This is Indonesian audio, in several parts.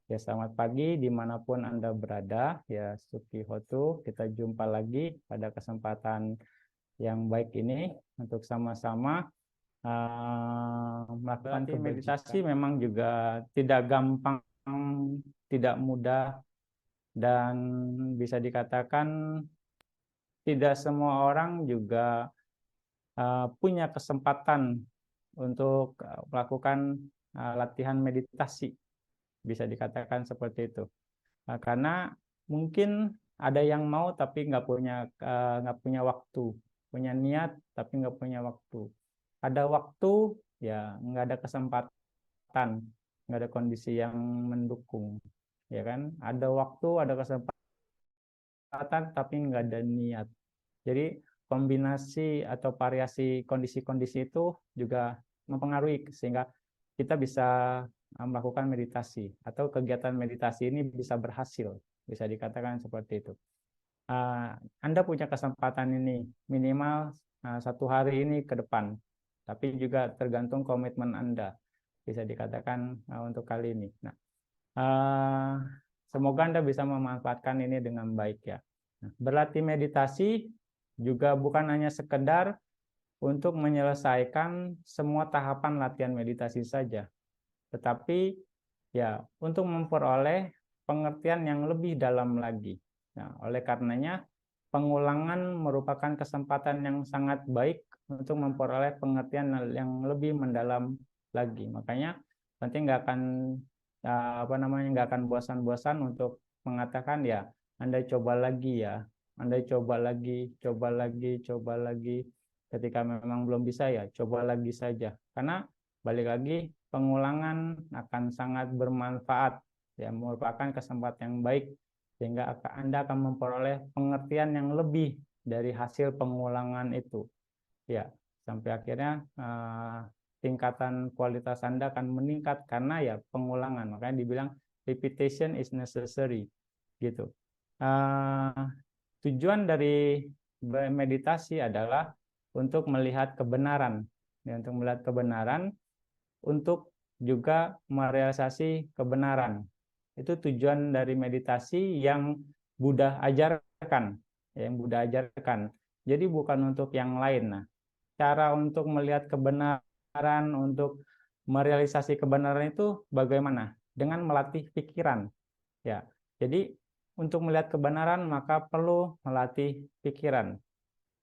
Ya, selamat pagi dimanapun Anda berada. Ya, Suki Hotu, kita jumpa lagi pada kesempatan yang baik ini untuk sama-sama melakukan meditasi. Memang juga tidak gampang, tidak mudah, dan bisa dikatakan tidak semua orang juga punya kesempatan untuk melakukan latihan meditasi. Bisa dikatakan seperti itu. Karena mungkin ada yang mau tapi nggak punya waktu, punya niat tapi nggak punya waktu. Ada waktu, ya nggak ada kesempatan, nggak ada kondisi yang mendukung, ya kan? Ada waktu, ada kesempatan tapi nggak ada niat. Jadi kombinasi atau variasi kondisi-kondisi itu juga mempengaruhi sehingga kita bisa melakukan meditasi atau kegiatan meditasi ini bisa berhasil, bisa dikatakan seperti itu. Anda punya kesempatan ini minimal 1 hari ini ke depan, tapi juga tergantung komitmen Anda, bisa dikatakan untuk kali ini. Nah, semoga Anda bisa memanfaatkan ini dengan baik ya. Nah, berlatih meditasi juga bukan hanya sekedar untuk menyelesaikan semua tahapan latihan meditasi saja, tetapi ya untuk memperoleh pengertian yang lebih dalam lagi. Nah, oleh karenanya pengulangan merupakan kesempatan yang sangat baik untuk memperoleh pengertian yang lebih mendalam lagi. Makanya nanti nggak akan bosan-bosan untuk mengatakan ya, Anda coba lagi ya, Anda coba lagi, coba lagi, coba lagi. Ketika memang belum bisa ya, coba lagi saja. Karena balik lagi, pengulangan akan sangat bermanfaat, ya, merupakan kesempatan yang baik sehingga Anda akan memperoleh pengertian yang lebih dari hasil pengulangan itu, ya, sampai akhirnya tingkatan kualitas Anda akan meningkat karena ya pengulangan. Makanya dibilang repetition is necessary, gitu. Tujuan dari meditasi adalah untuk melihat kebenaran, ya, untuk melihat kebenaran, untuk juga merealisasi kebenaran. Itu tujuan dari meditasi yang Buddha ajarkan, yang Buddha ajarkan. Jadi bukan untuk yang lain. Nah, cara untuk melihat kebenaran, untuk merealisasi kebenaran itu bagaimana? Dengan melatih pikiran. Ya, jadi untuk melihat kebenaran maka perlu melatih pikiran.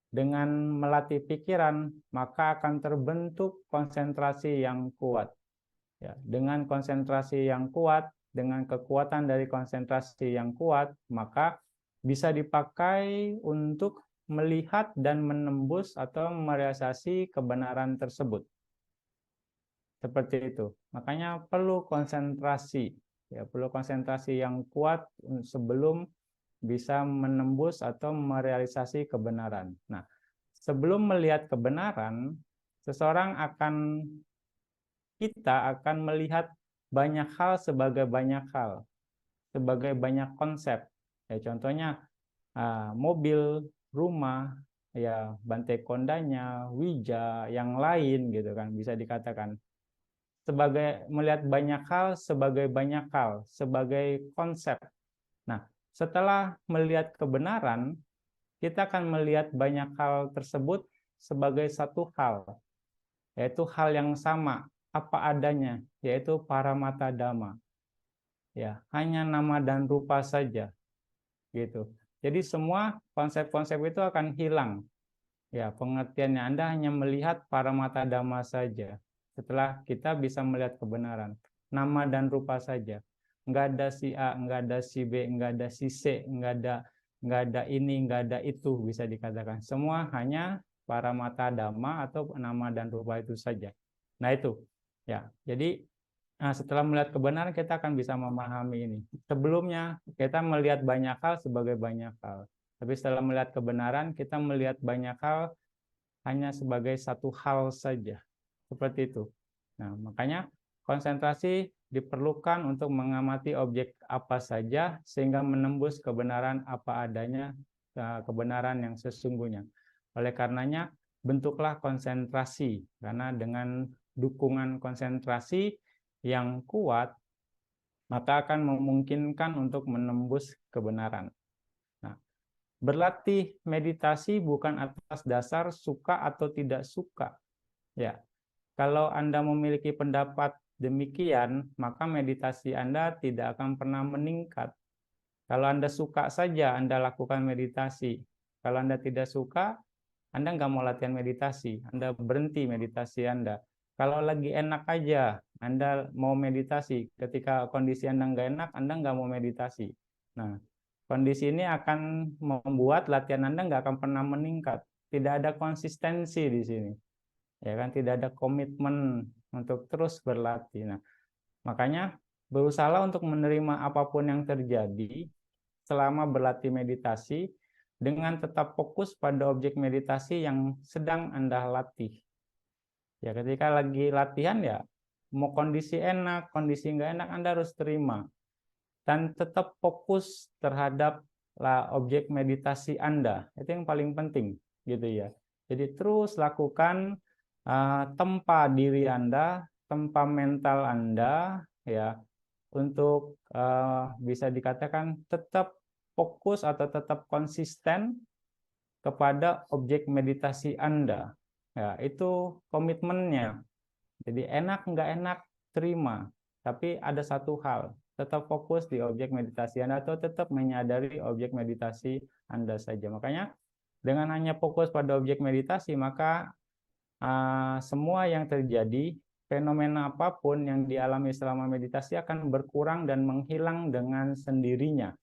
Dengan melatih pikiran maka akan terbentuk konsentrasi yang kuat. Ya, dengan konsentrasi yang kuat, dengan kekuatan dari konsentrasi yang kuat, maka bisa dipakai untuk melihat dan menembus atau merealisasi kebenaran tersebut. Seperti itu. Makanya perlu konsentrasi, ya, perlu konsentrasi yang kuat sebelum bisa menembus atau merealisasi kebenaran. Nah, sebelum melihat kebenaran, kita akan melihat banyak hal sebagai banyak hal, sebagai banyak konsep. Ya, contohnya mobil, rumah, ya, bantai kondanya, wija, yang lain gitu kan, bisa dikatakan sebagai melihat banyak hal sebagai banyak hal, sebagai konsep. Nah, setelah melihat kebenaran, kita akan melihat banyak hal tersebut sebagai satu hal, yaitu hal yang sama, apa adanya, yaitu paramata dhamma. Ya, hanya nama dan rupa saja, gitu. Jadi semua konsep-konsep itu akan hilang. Ya, pengertiannya Anda hanya melihat paramata dhamma saja. Setelah kita bisa melihat kebenaran, nama dan rupa saja. Nggak ada si A, nggak ada si B, nggak ada si C, nggak ada ini, nggak ada itu, bisa dikatakan. Semua hanya paramata dhamma atau nama dan rupa itu saja. Nah itu, ya. Jadi setelah melihat kebenaran kita akan bisa memahami ini. Sebelumnya kita melihat banyak hal sebagai banyak hal. Tapi setelah melihat kebenaran, kita melihat banyak hal hanya sebagai satu hal saja. Seperti itu. Nah, makanya konsentrasi diperlukan untuk mengamati objek apa saja sehingga menembus kebenaran apa adanya, kebenaran yang sesungguhnya. Oleh karenanya, bentuklah konsentrasi. Karena dengan dukungan konsentrasi yang kuat, maka akan memungkinkan untuk menembus kebenaran. Nah, berlatih meditasi bukan atas dasar suka atau tidak suka. Ya, kalau Anda memiliki pendapat demikian, maka meditasi Anda tidak akan pernah meningkat. Kalau Anda suka saja, Anda lakukan meditasi. Kalau Anda tidak suka, Anda nggak mau latihan meditasi. Anda berhenti meditasi Anda. Kalau lagi enak aja, Anda mau meditasi. Ketika kondisi Anda nggak enak, Anda nggak mau meditasi. Nah, kondisi ini akan membuat latihan Anda nggak akan pernah meningkat. Tidak ada konsistensi di sini. Ya kan, tidak ada komitmen untuk terus berlatih. Nah, makanya berusaha untuk menerima apapun yang terjadi selama berlatih meditasi dengan tetap fokus pada objek meditasi yang sedang Anda latih. Ya, ketika lagi latihan ya, mau kondisi enak, kondisi nggak enak, Anda harus terima. Dan tetap fokus terhadap objek meditasi Anda. Itu yang paling penting, gitu ya. Jadi terus lakukan tempa diri Anda, tempa mental Anda, ya, untuk bisa dikatakan tetap fokus atau tetap konsisten kepada objek meditasi Anda. Ya, itu komitmennya. Jadi enak nggak enak, terima. Tapi ada satu hal, tetap fokus di objek meditasi Anda atau tetap menyadari objek meditasi Anda saja. Makanya dengan hanya fokus pada objek meditasi, maka semua yang terjadi, fenomena apapun yang dialami selama meditasi akan berkurang dan menghilang dengan sendirinya.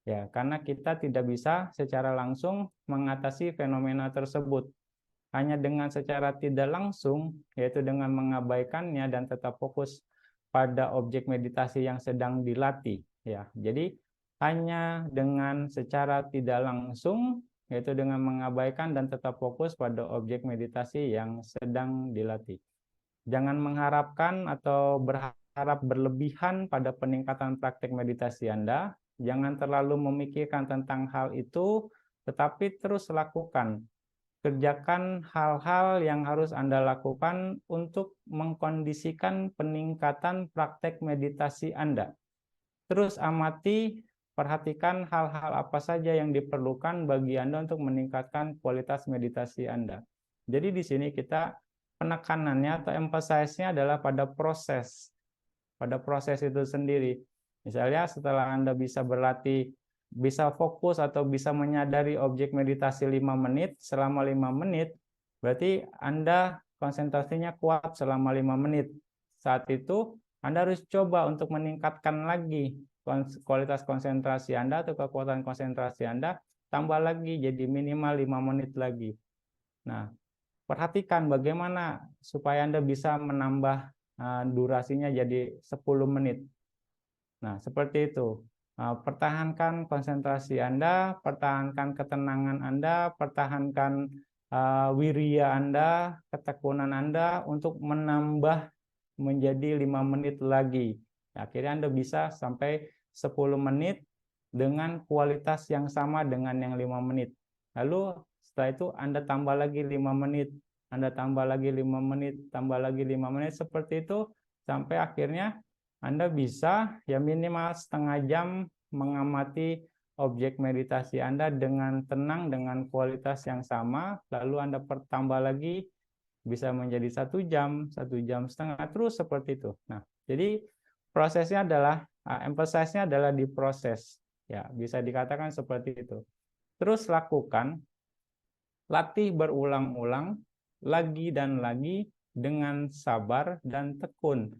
Ya, karena kita tidak bisa secara langsung mengatasi fenomena tersebut. Hanya dengan secara tidak langsung, yaitu dengan mengabaikannya dan tetap fokus pada objek meditasi yang sedang dilatih. Ya, jadi hanya dengan secara tidak langsung, yaitu dengan mengabaikan dan tetap fokus pada objek meditasi yang sedang dilatih. Jangan mengharapkan atau berharap berlebihan pada peningkatan praktek meditasi Anda. Jangan terlalu memikirkan tentang hal itu, tetapi terus lakukan. Kerjakan hal-hal yang harus Anda lakukan untuk mengkondisikan peningkatan praktek meditasi Anda. Terus amati, perhatikan hal-hal apa saja yang diperlukan bagi Anda untuk meningkatkan kualitas meditasi Anda. Jadi di sini kita penekanannya atau emphasize-nya adalah pada proses itu sendiri. Misalnya setelah Anda bisa berlatih, bisa fokus atau bisa menyadari objek meditasi 5 menit, selama 5 menit, berarti Anda konsentrasinya kuat selama 5 menit. Saat itu Anda harus coba untuk meningkatkan lagi kualitas konsentrasi Anda atau kekuatan konsentrasi Anda, tambah lagi jadi minimal 5 menit lagi. Nah, perhatikan bagaimana supaya Anda bisa menambah durasinya jadi 10 menit. Nah, seperti itu. Pertahankan konsentrasi Anda, pertahankan ketenangan Anda, pertahankan wirya Anda, ketekunan Anda untuk menambah menjadi 5 menit lagi. Akhirnya Anda bisa sampai 10 menit dengan kualitas yang sama dengan yang 5 menit. Lalu setelah itu Anda tambah lagi 5 menit, Anda tambah lagi 5 menit, tambah lagi 5 menit, seperti itu sampai akhirnya Anda bisa ya minimal setengah jam mengamati objek meditasi Anda dengan tenang, dengan kualitas yang sama, lalu Anda pertambah lagi bisa menjadi 1 jam setengah, terus seperti itu. Nah, jadi prosesnya adalah, emphasize-nya adalah di proses. Ya, bisa dikatakan seperti itu. Terus lakukan, latih berulang-ulang, lagi dan lagi dengan sabar dan tekun.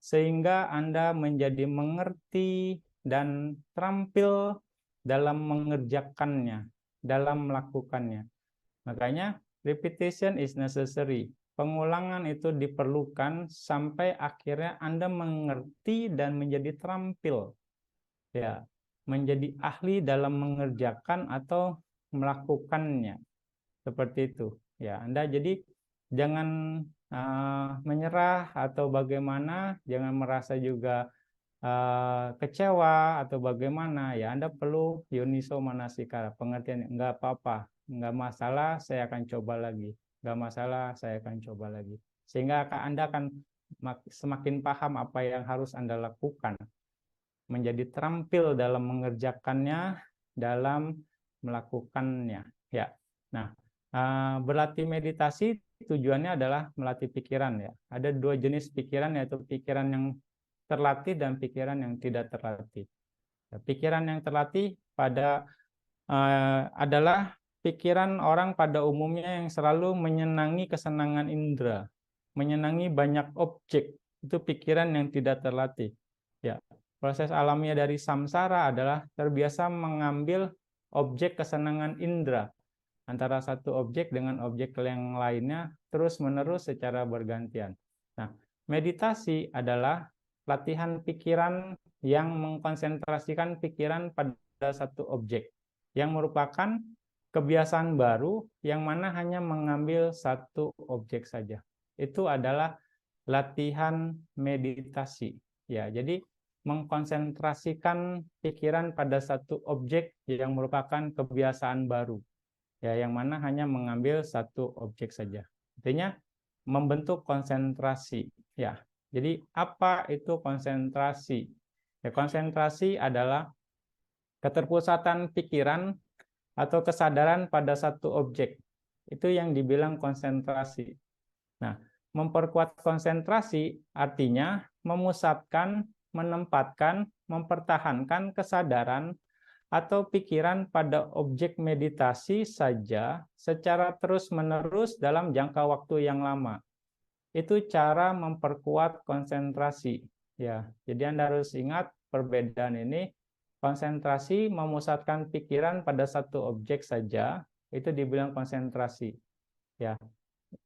Sehingga Anda menjadi mengerti dan terampil dalam mengerjakannya, dalam melakukannya. Makanya repetition is necessary. Pengulangan itu diperlukan sampai akhirnya Anda mengerti dan menjadi terampil. Ya, menjadi ahli dalam mengerjakan atau melakukannya. Seperti itu. Ya, Anda jadi jangan menyerah atau bagaimana, jangan merasa juga kecewa atau bagaimana, ya Anda perlu yoniso manasikara, pengertian enggak apa-apa, enggak masalah, saya akan coba lagi, enggak masalah, saya akan coba lagi, sehingga Anda akan semakin paham apa yang harus Anda lakukan. menjadi terampil dalam mengerjakannya, dalam melakukannya. Ya. Nah, berlatih meditasi tujuannya adalah melatih pikiran ya. Ada dua jenis pikiran, yaitu pikiran yang terlatih dan pikiran yang tidak terlatih. Pikiran yang terlatih adalah pikiran orang pada umumnya yang selalu menyenangi kesenangan indera, menyenangi banyak objek. Itu pikiran yang tidak terlatih. Ya, proses alamiah dari samsara adalah terbiasa mengambil objek kesenangan indera antara satu objek dengan objek yang lainnya terus-menerus secara bergantian. Nah, meditasi adalah latihan pikiran yang mengkonsentrasikan pikiran pada satu objek, yang merupakan kebiasaan baru yang mana hanya mengambil satu objek saja. Itu adalah latihan meditasi. Ya, jadi mengkonsentrasikan pikiran pada satu objek yang merupakan kebiasaan baru, ya, yang mana hanya mengambil satu objek saja. Artinya membentuk konsentrasi. Ya, jadi apa itu konsentrasi? Ya, konsentrasi adalah keterpusatan pikiran atau kesadaran pada satu objek. Itu yang dibilang konsentrasi. Nah, memperkuat konsentrasi artinya memusatkan, menempatkan, mempertahankan kesadaran atau pikiran pada objek meditasi saja secara terus-menerus dalam jangka waktu yang lama. Itu cara memperkuat konsentrasi. Ya, jadi Anda harus ingat perbedaan ini. Konsentrasi memusatkan pikiran pada satu objek saja, itu dibilang konsentrasi. Ya,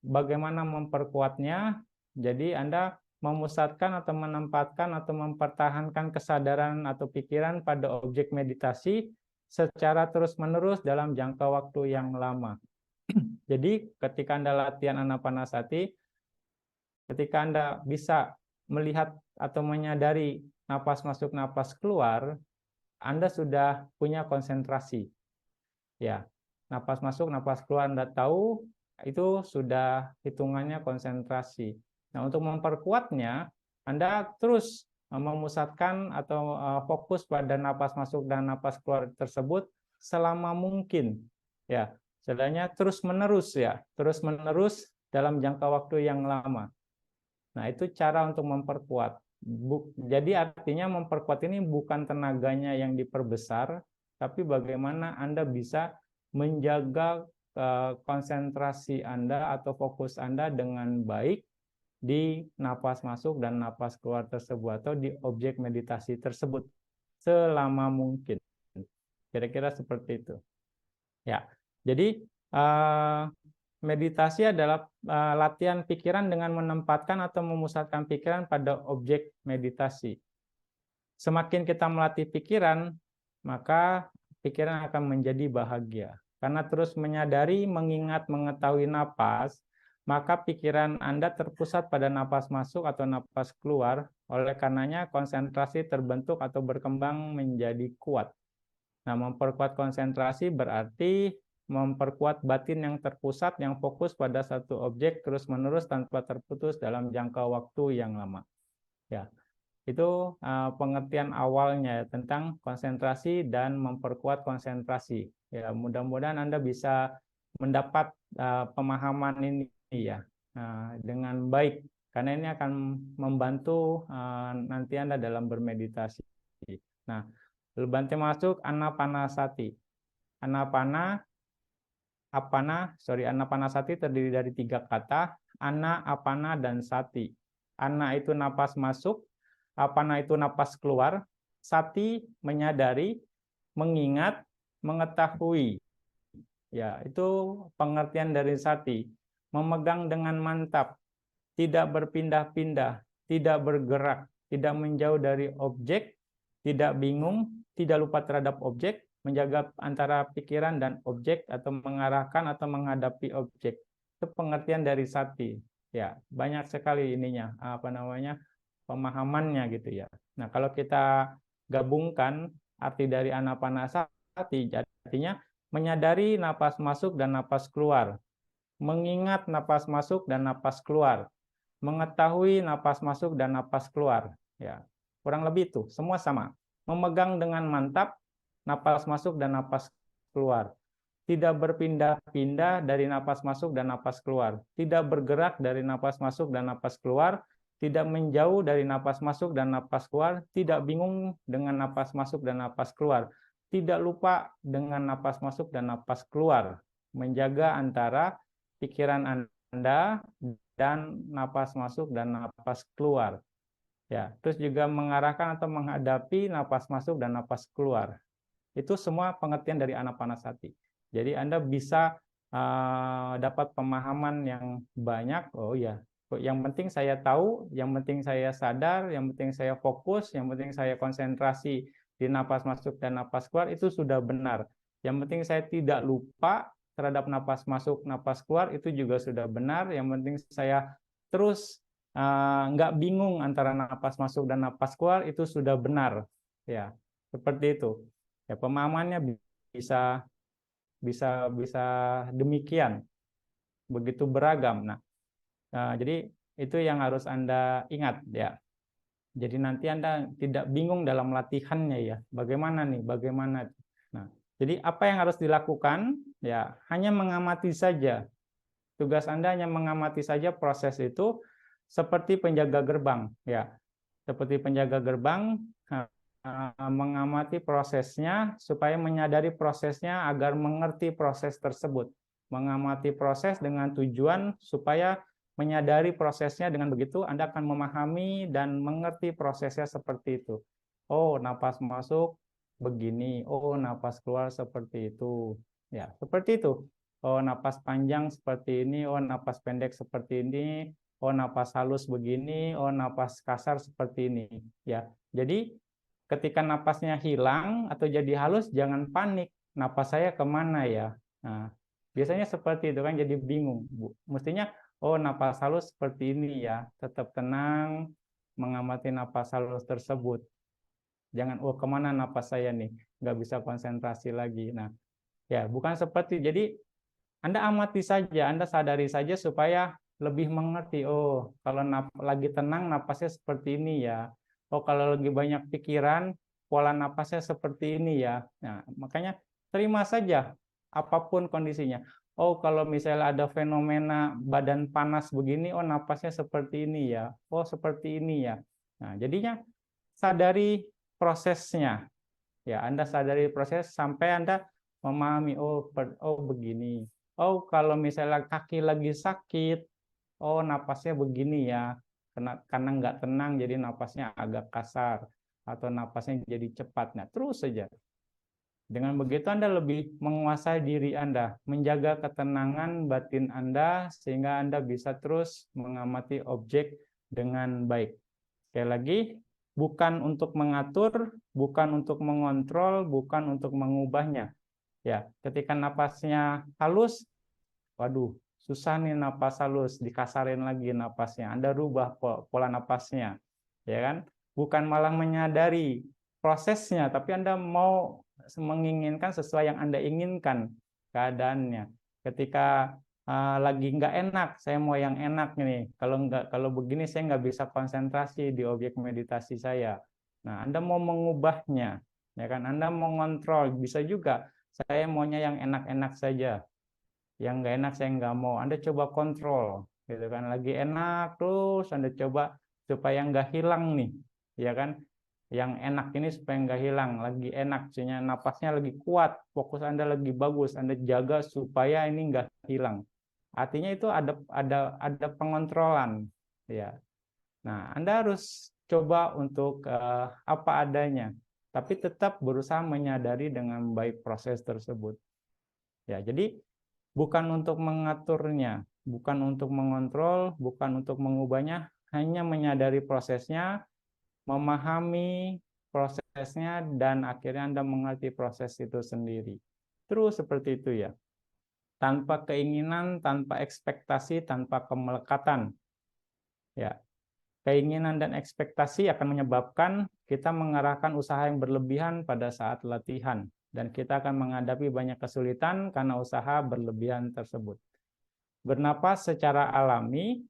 bagaimana memperkuatnya? Jadi Anda memusatkan atau menempatkan atau mempertahankan kesadaran atau pikiran pada objek meditasi secara terus-menerus dalam jangka waktu yang lama. Jadi ketika Anda latihan Anapanasati, ketika Anda bisa melihat atau menyadari napas masuk, napas keluar, Anda sudah punya konsentrasi. Ya, napas masuk, napas keluar Anda tahu, itu sudah hitungannya konsentrasi. Nah, untuk memperkuatnya, Anda terus memusatkan atau fokus pada napas masuk dan napas keluar tersebut selama mungkin. Ya, sebenarnya terus-menerus ya, terus-menerus dalam jangka waktu yang lama. Nah, itu cara untuk memperkuat. Jadi artinya memperkuat ini bukan tenaganya yang diperbesar, tapi bagaimana Anda bisa menjaga konsentrasi Anda atau fokus Anda dengan baik di napas masuk dan napas keluar tersebut atau di objek meditasi tersebut selama mungkin. Kira-kira seperti itu. Ya, jadi meditasi adalah latihan pikiran dengan menempatkan atau memusatkan pikiran pada objek meditasi. Semakin kita melatih pikiran, maka pikiran akan menjadi bahagia. Karena terus menyadari, mengingat, mengetahui napas, maka pikiran Anda terpusat pada napas masuk atau napas keluar. Oleh karenanya konsentrasi terbentuk atau berkembang menjadi kuat. Nah, memperkuat konsentrasi berarti memperkuat batin yang terpusat, yang fokus pada satu objek terus-menerus tanpa terputus dalam jangka waktu yang lama. Ya, itu pengertian awalnya tentang konsentrasi dan memperkuat konsentrasi. Ya, mudah-mudahan Anda bisa mendapat pemahaman ini ya dengan baik, karena ini akan membantu nanti Anda dalam bermeditasi. Nah, Bante masuk Anapanasati. Anapanasati terdiri dari 3 kata, ana, apana, dan sati. Ana itu napas masuk, apana itu napas keluar, sati menyadari, mengingat, mengetahui. Ya, itu pengertian dari sati. Memegang dengan mantap, tidak berpindah-pindah, tidak bergerak, tidak menjauh dari objek, tidak bingung, tidak lupa terhadap objek, menjaga antara pikiran dan objek atau mengarahkan atau menghadapi objek. Itu pengertian dari sati. Ya, banyak sekali ininya, pemahamannya gitu ya. Nah, kalau kita gabungkan arti dari anapanasati, artinya menyadari napas masuk dan napas keluar, mengingat napas masuk dan napas keluar, mengetahui napas masuk dan napas keluar. Ya, kurang lebih itu, semua sama. memegang dengan mantap napas masuk dan napas keluar. Tidak berpindah-pindah dari napas masuk dan napas keluar. Tidak bergerak dari napas masuk dan napas keluar. Tidak menjauh dari napas masuk dan napas keluar. Tidak bingung dengan napas masuk dan napas keluar. Tidak lupa dengan napas masuk dan napas keluar. Menjaga antara pikiran Anda dan napas masuk dan napas keluar. Ya, terus juga mengarahkan atau menghadapi napas masuk dan napas keluar. Itu semua pengertian dari Anapanasati. Jadi Anda bisa dapat pemahaman yang banyak. Oh ya, yang penting saya tahu, yang penting saya sadar, yang penting saya fokus, yang penting saya konsentrasi di napas masuk dan napas keluar, itu sudah benar. Yang penting saya tidak lupa terhadap napas masuk, napas keluar, itu juga sudah benar. Yang penting saya terus nggak bingung antara napas masuk dan napas keluar, itu sudah benar. Ya, seperti itu. Ya, pemahamannya bisa bisa demikian, begitu beragam. Nah, jadi itu yang harus Anda ingat ya. Jadi nanti Anda tidak bingung dalam latihannya ya. Bagaimana nih? Bagaimana? Nah, jadi apa yang harus dilakukan? Ya, hanya mengamati saja. Tugas Anda hanya mengamati saja proses itu seperti penjaga gerbang ya. Seperti penjaga gerbang, mengamati prosesnya supaya menyadari prosesnya agar mengerti proses tersebut. Mengamati proses dengan tujuan supaya menyadari prosesnya, dengan begitu Anda akan memahami dan mengerti prosesnya seperti itu. Oh, napas masuk begini. Oh, napas keluar seperti itu. Ya, seperti itu. Oh, napas panjang seperti ini. Oh, napas pendek seperti ini. Oh, napas halus begini. Oh, napas kasar seperti ini. Ya, jadi ketika napasnya hilang atau jadi halus, jangan panik. Napas saya kemana ya? Nah, biasanya seperti itu kan, jadi bingung. Mestinya, oh, napas halus seperti ini ya. Tetap tenang, mengamati napas halus tersebut. Jangan, oh, kemana napas saya nih? Nggak bisa konsentrasi lagi. Nah, ya, bukan seperti. Jadi, Anda amati saja, Anda sadari saja supaya lebih mengerti. Oh, kalau lagi tenang, napasnya seperti ini ya. Oh, kalau lagi banyak pikiran, pola napasnya seperti ini ya. Nah, makanya terima saja apapun kondisinya. Oh, kalau misalnya ada fenomena badan panas begini, oh, napasnya seperti ini ya. Oh, seperti ini ya. Nah, jadinya sadari prosesnya. Ya, Anda sadari proses sampai Anda memahami, oh, oh begini. Oh, kalau misalnya kaki lagi sakit, oh, napasnya begini ya. Karena nggak tenang, jadi napasnya agak kasar. Atau napasnya jadi cepat. Nah, terus saja. Dengan begitu Anda lebih menguasai diri Anda, menjaga ketenangan batin Anda, sehingga Anda bisa terus mengamati objek dengan baik. Sekali lagi, bukan untuk mengatur, bukan untuk mengontrol, bukan untuk mengubahnya. Ya, ketika napasnya halus, waduh, susah nih napas halus, dikasarin lagi napasnya. Anda rubah pola napasnya, ya kan? Bukan malah menyadari prosesnya, tapi Anda mau menginginkan sesuai yang Anda inginkan keadaannya. Ketika lagi nggak enak, saya mau yang enak nih. Kalau begini saya nggak bisa konsentrasi di objek meditasi saya. Nah, Anda mau mengubahnya, ya kan? Anda mau ngontrol, bisa juga. Saya maunya yang enak-enak saja, yang nggak enak saya nggak mau. Anda coba kontrol, gitu kan? Lagi enak terus Anda coba supaya nggak hilang nih, ya kan? Yang enak ini supaya nggak hilang. Lagi enak, maksudnya napasnya lagi kuat, fokus Anda lagi bagus, Anda jaga supaya ini nggak hilang. Artinya itu ada pengontrolan, ya. Nah, Anda harus coba untuk apa adanya, tapi tetap berusaha menyadari dengan baik proses tersebut. Ya, jadi bukan untuk mengaturnya, bukan untuk mengontrol, bukan untuk mengubahnya, hanya menyadari prosesnya, memahami prosesnya, dan akhirnya Anda mengerti proses itu sendiri. Terus seperti itu ya. Tanpa keinginan, tanpa ekspektasi, tanpa kemelekatan. Ya. Keinginan dan ekspektasi akan menyebabkan kita mengarahkan usaha yang berlebihan pada saat latihan, dan kita akan menghadapi banyak kesulitan karena usaha berlebihan tersebut. Bernapas secara alami,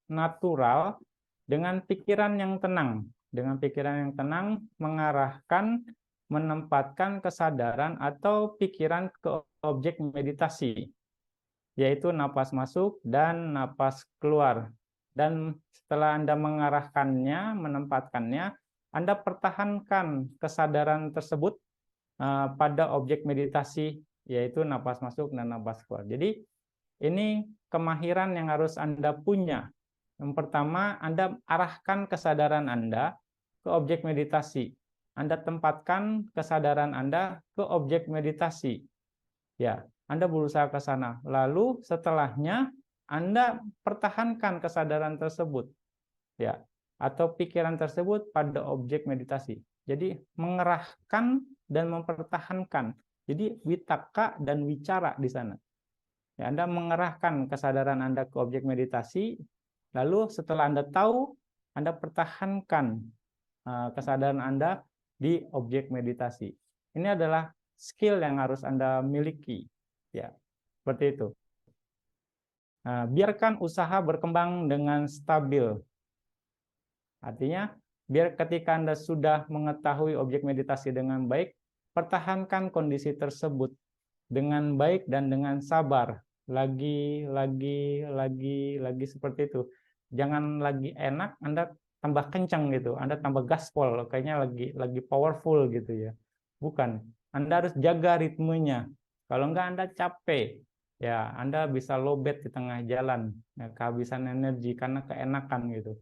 natural, dengan pikiran yang tenang. dengan pikiran yang tenang, mengarahkan, menempatkan kesadaran atau pikiran ke objek meditasi, yaitu napas masuk dan napas keluar. Dan setelah Anda mengarahkannya, menempatkannya, Anda pertahankan kesadaran tersebut pada objek meditasi, yaitu napas masuk dan napas keluar. Jadi ini kemahiran yang harus Anda punya. Yang pertama, Anda arahkan kesadaran Anda ke objek meditasi. Anda tempatkan kesadaran Anda ke objek meditasi. Ya, Anda berusaha ke sana. Lalu setelahnya Anda pertahankan kesadaran tersebut. Ya, atau pikiran tersebut pada objek meditasi. Jadi mengerahkan dan mempertahankan. Jadi witaka dan wicara di sana. Ya, Anda mengerahkan kesadaran Anda ke objek meditasi, lalu setelah Anda tahu, Anda pertahankan kesadaran Anda di objek meditasi. Ini adalah skill yang harus Anda miliki. Ya, seperti itu. Biarkan usaha berkembang dengan stabil. Artinya, biar ketika Anda sudah mengetahui objek meditasi dengan baik, pertahankan kondisi tersebut dengan baik dan dengan sabar. Lagi seperti itu. Jangan lagi enak, Anda tambah kencang gitu, Anda tambah gaspol, kayaknya lagi powerful gitu ya. Bukan. Anda harus jaga ritmenya. Kalau enggak Anda capek. Ya, Anda bisa lowbat di tengah jalan, ya, kehabisan energi karena keenakan gitu.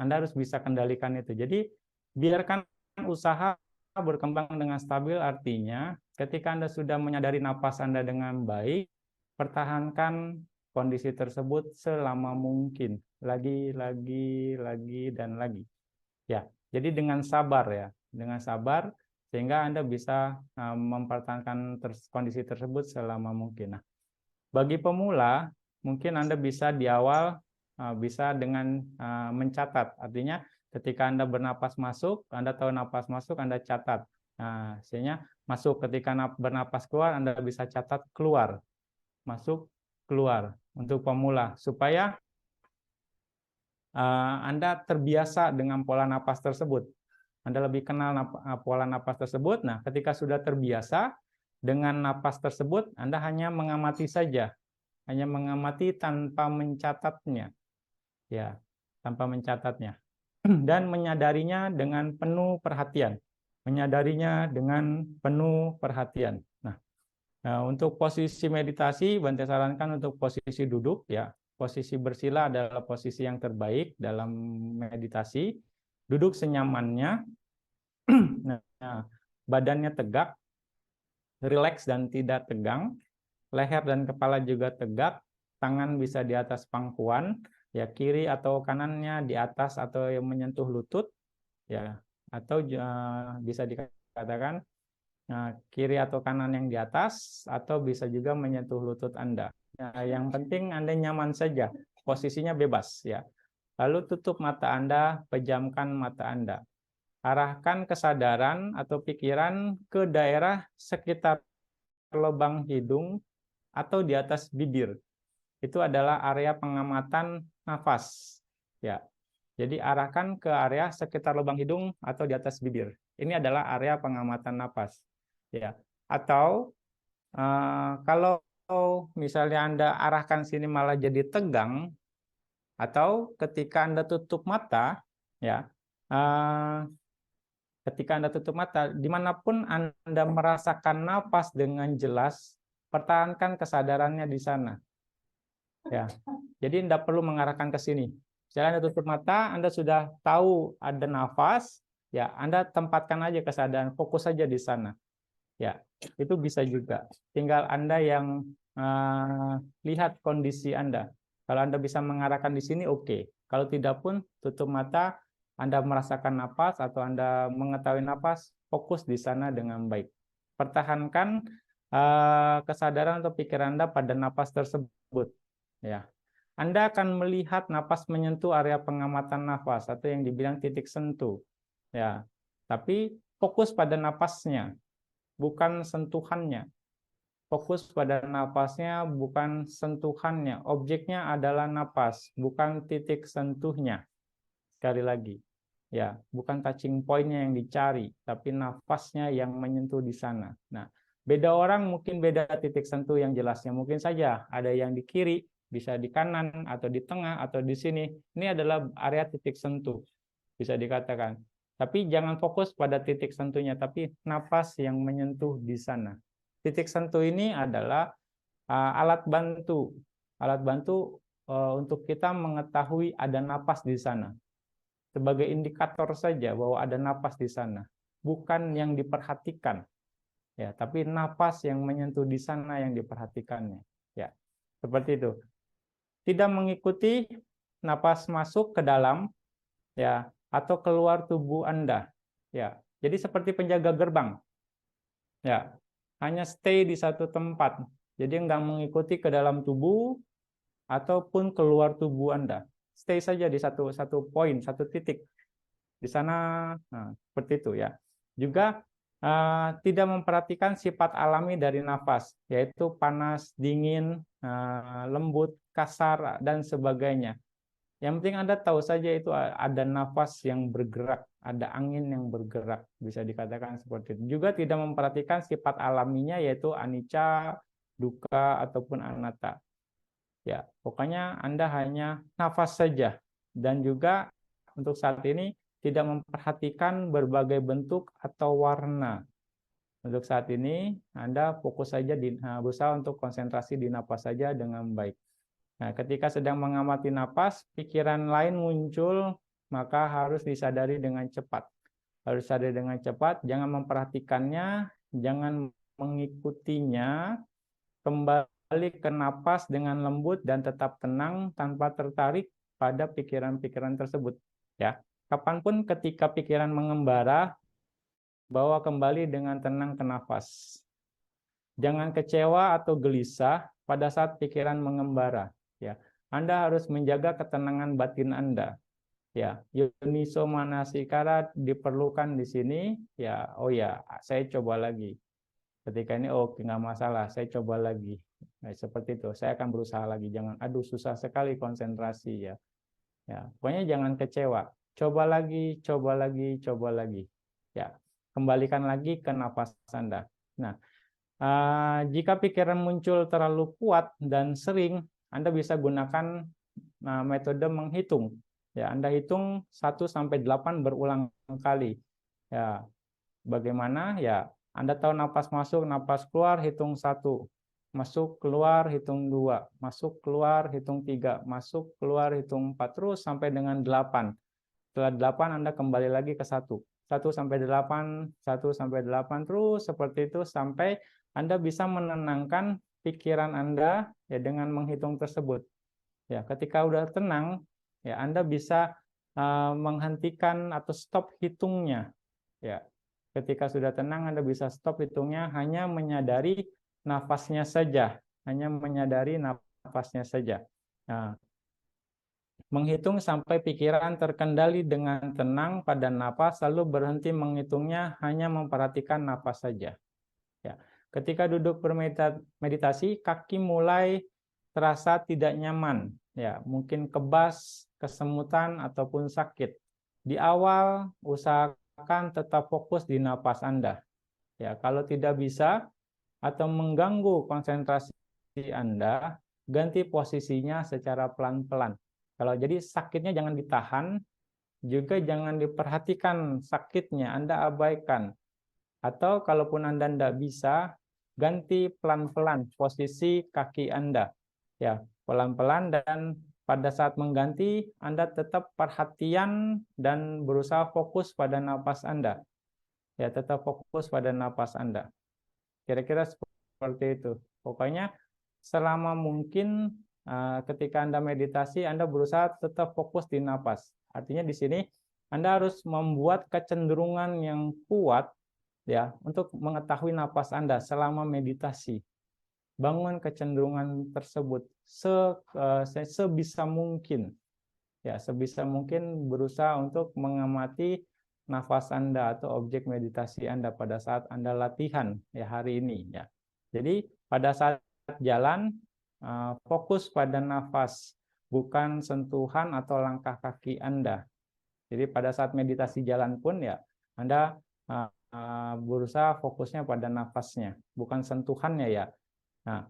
Anda harus bisa kendalikan itu. Jadi, biarkan usaha berkembang dengan stabil, artinya ketika Anda sudah menyadari napas Anda dengan baik, pertahankan kondisi tersebut selama mungkin. Lagi, dan lagi. Ya, jadi dengan sabar ya. Dengan sabar, sehingga Anda bisa mempertahankan kondisi tersebut selama mungkin. Nah, bagi pemula, mungkin Anda bisa di awal bisa dengan mencatat. Artinya ketika Anda bernapas masuk, Anda tahu napas masuk, Anda catat. Nah, sehingga masuk, ketika bernapas keluar, Anda bisa catat keluar. Masuk, keluar. Untuk pemula. Supaya Anda terbiasa dengan pola napas tersebut. Anda lebih kenal pola napas tersebut. Nah, ketika sudah terbiasa dengan napas tersebut, Anda hanya mengamati saja. Hanya mengamati tanpa mencatatnya. Ya, tanpa mencatatnya. Dan menyadarinya dengan penuh perhatian. Menyadarinya dengan penuh perhatian. Nah, untuk posisi meditasi, Bante sarankan untuk posisi duduk. Ya, posisi bersila adalah posisi yang terbaik dalam meditasi. Duduk senyamannya. Nah, badannya tegak, rileks dan tidak tegang. Leher dan kepala juga tegak. Tangan bisa di atas pangkuan, ya, kiri atau kanannya di atas atau yang menyentuh lutut, ya, atau bisa dikatakan kiri atau kanan yang di atas, atau bisa juga menyentuh lutut Anda. Yang penting Anda nyaman saja, posisinya bebas, ya. Lalu tutup mata Anda, pejamkan mata Anda. Arahkan kesadaran atau pikiran ke daerah sekitar lubang hidung atau di atas bibir. Itu adalah area pengamatan nafas. Ya. Jadi arahkan ke area sekitar lubang hidung atau di atas bibir. Ini adalah area pengamatan nafas. Ya. Atau kalau misalnya Anda arahkan sini malah jadi tegang, atau ketika Anda tutup mata, ya, ketika Anda tutup mata, dimanapun Anda merasakan nafas dengan jelas, pertahankan kesadarannya di sana. Ya, jadi Anda perlu mengarahkan ke sini. Misalnya Anda tutup mata, Anda sudah tahu ada nafas, ya Anda tempatkan aja kesadaran, fokus saja di sana. Ya, itu bisa juga. Tinggal Anda yang lihat kondisi Anda. Kalau Anda bisa mengarahkan di sini, oke. Kalau tidak pun, tutup mata, Anda merasakan nafas atau Anda mengetahui nafas, fokus di sana dengan baik. Pertahankan kesadaran atau pikiran Anda pada nafas tersebut. Ya, Anda akan melihat napas menyentuh area pengamatan nafas atau yang dibilang titik sentuh. Ya, tapi fokus pada napasnya, bukan sentuhannya. Fokus pada napasnya, bukan sentuhannya. Objeknya adalah napas, bukan titik sentuhnya. Sekali lagi. Ya, bukan touching point-nya yang dicari, tapi nafasnya yang menyentuh di sana. Nah, beda orang mungkin beda titik sentuh yang jelasnya. Mungkin saja ada yang di kiri, bisa di kanan, atau di tengah, atau di sini. Ini adalah area titik sentuh, bisa dikatakan. Tapi jangan fokus pada titik sentuhnya, tapi nafas yang menyentuh di sana. Titik sentuh ini adalah alat bantu. Alat bantu untuk kita mengetahui ada nafas di sana, sebagai indikator saja bahwa ada napas di sana, bukan yang diperhatikan, ya, tapi napas yang menyentuh di sana yang diperhatikannya, ya, seperti itu. Tidak mengikuti napas masuk ke dalam, ya, atau keluar tubuh Anda, ya. Jadi seperti penjaga gerbang, ya, hanya stay di satu tempat, jadi nggak mengikuti ke dalam tubuh ataupun keluar tubuh Anda, stay saja di satu poin, satu titik di sana. Nah, seperti itu ya. Juga tidak memperhatikan sifat alami dari nafas, yaitu panas, dingin, lembut, kasar, dan sebagainya. Yang penting Anda tahu saja itu ada nafas yang bergerak, ada angin yang bergerak, bisa dikatakan seperti itu. Juga tidak memperhatikan sifat alaminya, yaitu anicca, dukkha, ataupun anatta. Ya, pokoknya Anda hanya nafas saja. Dan juga untuk saat ini tidak memperhatikan berbagai bentuk atau warna. Untuk saat ini Anda fokus saja berusaha untuk konsentrasi di napas saja dengan baik. Nah, ketika sedang mengamati napas, pikiran lain muncul, maka harus disadari dengan cepat. Harus sadar dengan cepat, jangan memperhatikannya, jangan mengikutinya, kembali ke napas dengan lembut dan tetap tenang tanpa tertarik pada pikiran-pikiran tersebut. Ya, kapanpun ketika pikiran mengembara, bawa kembali dengan tenang ke nafas. Jangan kecewa atau gelisah pada saat pikiran mengembara. Ya, Anda harus menjaga ketenangan batin Anda. Ya, yoniso manasikara diperlukan di sini. Ya, oh ya, saya coba lagi. Ketika ini, oh nggak masalah, saya coba lagi. Nah, seperti itu, saya akan berusaha lagi. Jangan, aduh susah sekali konsentrasi ya. Ya, pokoknya jangan kecewa. Coba lagi, coba lagi, coba lagi. Ya, kembalikan lagi ke napas Anda. Nah, jika pikiran muncul terlalu kuat dan sering, Anda bisa gunakan metode menghitung. Ya, Anda hitung 1 sampai 8 berulang kali. Ya, bagaimana? Ya, Anda tahu napas masuk, napas keluar, hitung 1. Masuk, keluar, hitung 2. Masuk, keluar, hitung 3. Masuk, keluar, hitung 4. Terus sampai dengan 8. Setelah 8 Anda kembali lagi ke 1. 1 sampai 8, 1 sampai 8, terus seperti itu sampai Anda bisa menenangkan pikiran Anda ya dengan menghitung tersebut. Ya, ketika udah tenang, ya Anda bisa menghentikan atau stop hitungnya. Ya, ketika sudah tenang Anda bisa stop hitungnya, hanya menyadari nafasnya saja, hanya menyadari nafasnya saja. Nah, menghitung sampai pikiran terkendali dengan tenang pada napas, lalu berhenti menghitungnya, hanya memperhatikan napas saja. Ya. Ketika duduk bermeditasi, kaki mulai terasa tidak nyaman, ya, mungkin kebas, kesemutan, ataupun sakit. Di awal, usahakan tetap fokus di napas Anda. Ya, kalau tidak bisa atau mengganggu konsentrasi Anda, ganti posisinya secara pelan-pelan. Kalau jadi sakitnya jangan ditahan, juga jangan diperhatikan sakitnya, Anda abaikan. Atau kalaupun Anda tidak bisa, ganti pelan-pelan posisi kaki Anda. Ya, pelan-pelan, dan pada saat mengganti Anda tetap perhatian dan berusaha fokus pada napas Anda. Ya, tetap fokus pada napas Anda. Kira-kira seperti itu. Pokoknya selama mungkin ketika Anda meditasi, Anda berusaha tetap fokus di napas. Artinya di sini Anda harus membuat kecenderungan yang kuat ya untuk mengetahui napas Anda selama meditasi. Bangun kecenderungan tersebut sebisa mungkin. Ya, sebisa mungkin berusaha untuk mengamati nafas Anda atau objek meditasi Anda pada saat Anda latihan ya hari ini ya. Jadi pada saat jalan fokus pada nafas, bukan sentuhan atau langkah kaki Anda. Jadi pada saat meditasi jalan pun ya Anda berusaha fokusnya pada nafasnya, bukan sentuhannya ya. Nah,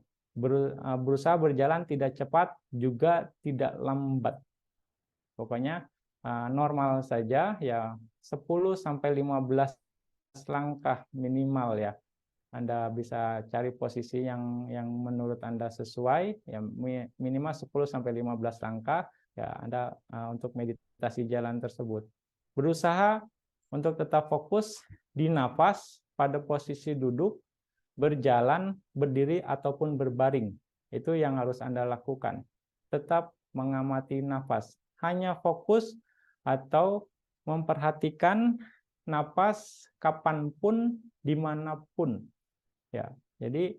berusaha berjalan tidak cepat juga tidak lambat. Pokoknya normal saja ya, 10 sampai 15 langkah minimal ya. Anda bisa cari posisi yang menurut Anda sesuai ya, minimal 10 sampai 15 langkah ya Anda untuk meditasi jalan tersebut. Berusaha untuk tetap fokus di nafas pada posisi duduk, berjalan, berdiri ataupun berbaring. Itu yang harus Anda lakukan. Tetap mengamati nafas. Hanya fokus atau memperhatikan nafas kapanpun, dimanapun. Ya, jadi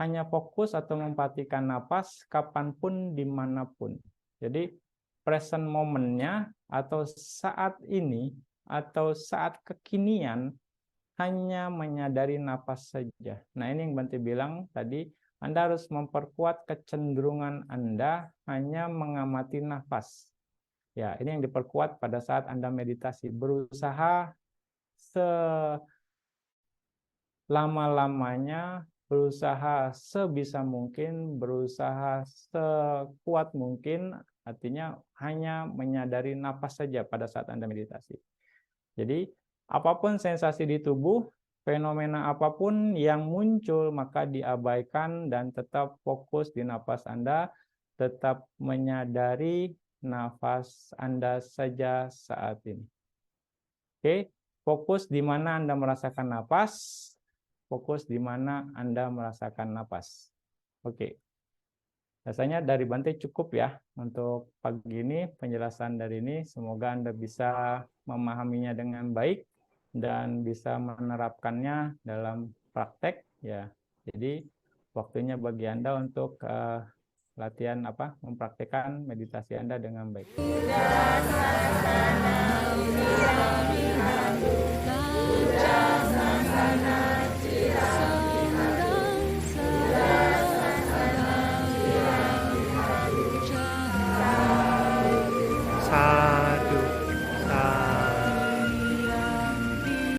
hanya fokus atau memperhatikan nafas kapanpun, dimanapun. Jadi present momennya atau saat ini atau saat kekinian hanya menyadari nafas saja. Nah, ini yang Bante bilang tadi, Anda harus memperkuat kecenderungan Anda hanya mengamati nafas. Ya, ini yang diperkuat pada saat Anda meditasi. Berusaha selama-lamanya, berusaha sebisa mungkin, berusaha sekuat mungkin, artinya hanya menyadari nafas saja pada saat Anda meditasi. Jadi, apapun sensasi di tubuh, fenomena apapun yang muncul, maka diabaikan dan tetap fokus di nafas Anda, tetap menyadari nafas Anda saja saat ini. Oke, fokus di mana Anda merasakan nafas, fokus di mana Anda merasakan nafas. Oke. Rasanya dari Bante cukup ya untuk pagi ini, penjelasan dari ini. Semoga Anda bisa memahaminya dengan baik dan bisa menerapkannya dalam praktek ya. Jadi waktunya bagi Anda untuk latihan mempraktekkan meditasi Anda dengan baik. Sasana